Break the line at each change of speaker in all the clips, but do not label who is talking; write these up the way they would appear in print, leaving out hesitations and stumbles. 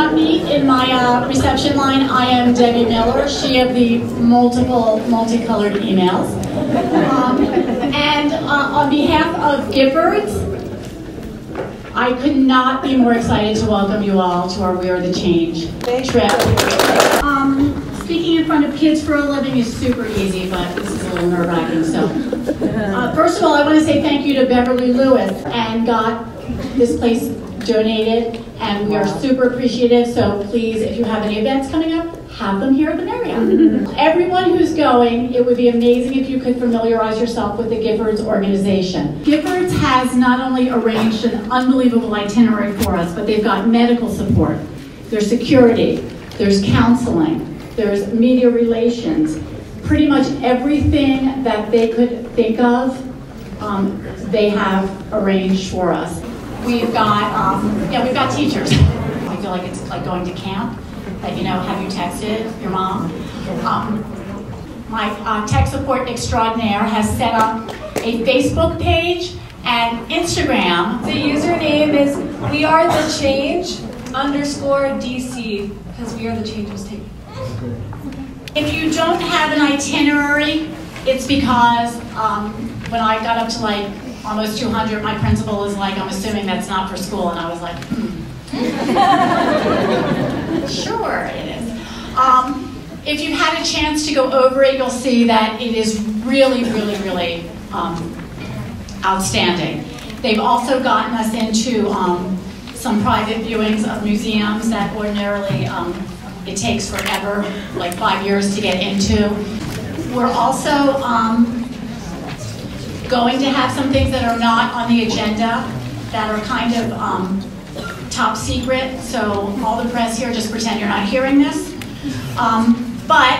not meet in my reception line, I am Debbie Miller, she of the multicolored emails. And on behalf of Giffords, I could not be more excited to welcome you all to our We Are the Change trip. Speaking in front of kids for a living is super easy, but this is a little nerve-wracking. So, first of all, I want to say thank you to Beverly Lewis and got this place donated, and we are super appreciative. So please, if you have any events coming up, have them here at the Marriott. Everyone who's going, it would be amazing if you could familiarize yourself with the Giffords organization. Giffords has not only arranged an unbelievable itinerary for us, but they've got medical support, there's security, there's counseling, there's media relations. Pretty much everything that they could think of, they have arranged for us. We've got, we've got teachers. I feel like it's like going to camp. That, you know, have you texted your mom? My tech support extraordinaire has set up a Facebook page and Instagram.
The username is wearethe_change_DC, because We Are the Change was taken.
If you don't have an itinerary, it's because when I got up to like almost 200, my principal was like, I'm assuming that's not for school, and I was like, Sure it is. If you've had a chance to go over it, you'll see that it is really, really, really outstanding. They've also gotten us into some private viewings of museums that ordinarily it takes forever, like 5 years to get into. We're also going to have some things that are not on the agenda that are kind of top secret, so all the press here, just pretend you're not hearing this. But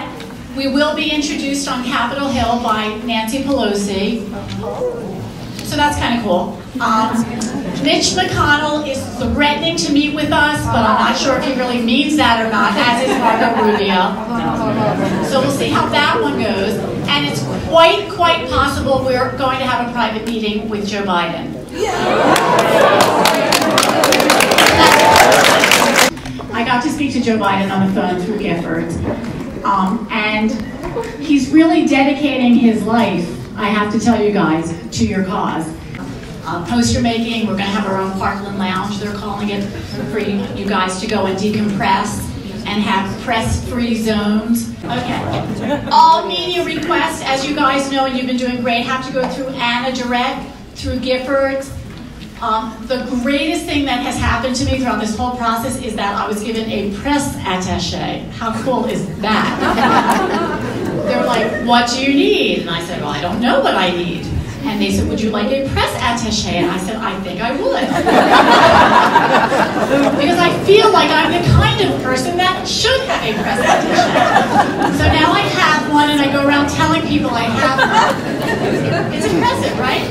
we will be introduced on Capitol Hill by Nancy Pelosi, so that's kind of cool. Mitch McConnell is threatening to meet with us, but I'm not sure if he really means that or not, as is Marco Rubio. So we'll see how that one goes. And it's quite possible we're going to have a private meeting with Joe Biden. I got to speak to Joe Biden on the phone through Giffords, and he's really dedicating his life, I have to tell you guys, to your cause. Poster making, we're going to have our own Parkland Lounge, they're calling it, for you guys to go and decompress and have press-free zones. Okay. All media requests, as you guys know, and you've been doing great, have to go through Anna direct, through Giffords. The greatest thing that has happened to me throughout this whole process is that I was given a press attaché. How cool is that? They were like, what do you need? And I said, well, I don't know what I need. And they said, would you like a press attaché? And I said, I think I would. Because I feel like I'm the kind of person that should have a press attaché. So now I have one, and I go around telling people I have one. It's impressive, right?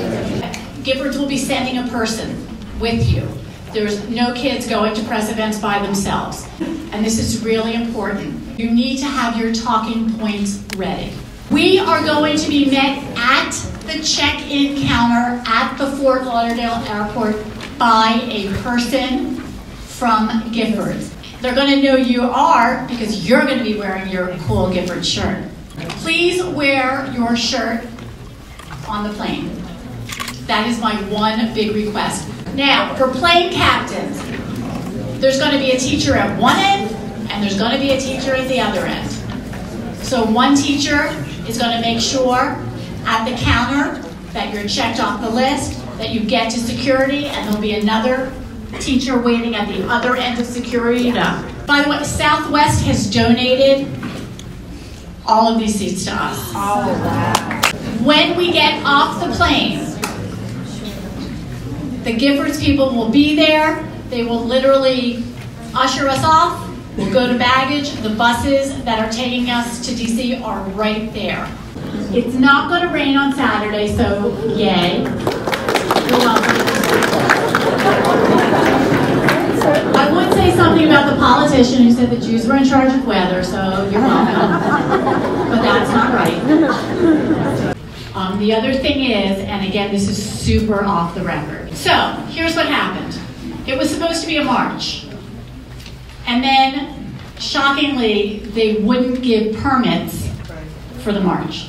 Giffords will be sending a person with you. There's no kids going to press events by themselves. And this is really important. You need to have your talking points ready. We are going to be met at the check-in counter at the Fort Lauderdale Airport by a person from Giffords. They're going to know you are because you're going to be wearing your cool Giffords shirt. Please wear your shirt on the plane. That is my one big request. Now, for plane captains, there's going to be a teacher at one end, and there's going to be a teacher at the other end. So one teacher is going to make sure at the counter that you're checked off the list, that you get to security, and there'll be another teacher waiting at the other end of security. By the way, Southwest has donated all of these seats to us.
Oh, wow.
When we get off the plane, the Giffords people will be there. They will literally usher us off. We'll go to baggage. The buses that are taking us to DC are right there. It's not going to rain on Saturday, so yay. You're welcome. I would say something about the politician who said the Jews were in charge of weather, so you're welcome. But that's not right. The other thing is, and again, this is super off the record. So, here's what happened. It was supposed to be a march. And then, shockingly, they wouldn't give permits for the march.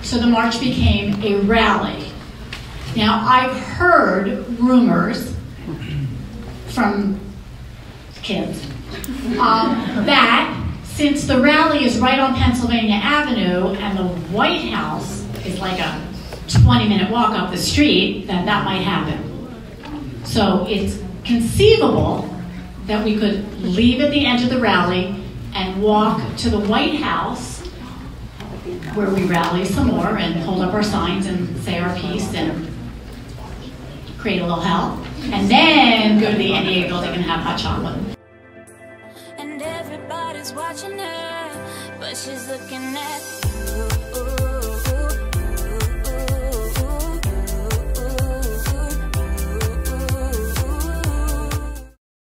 So the march became a rally. Now, I've heard rumors from kids that since the rally is right on Pennsylvania Avenue and the White House is like a 20-minute walk up the street, that might happen. So it's conceivable that we could leave at the end of the rally and walk to the White House, where we rally some more and hold up our signs and say our piece and create a little hell, and then go to the NEA building and have hot chocolate.
And everybody's watching her, but she's looking at you.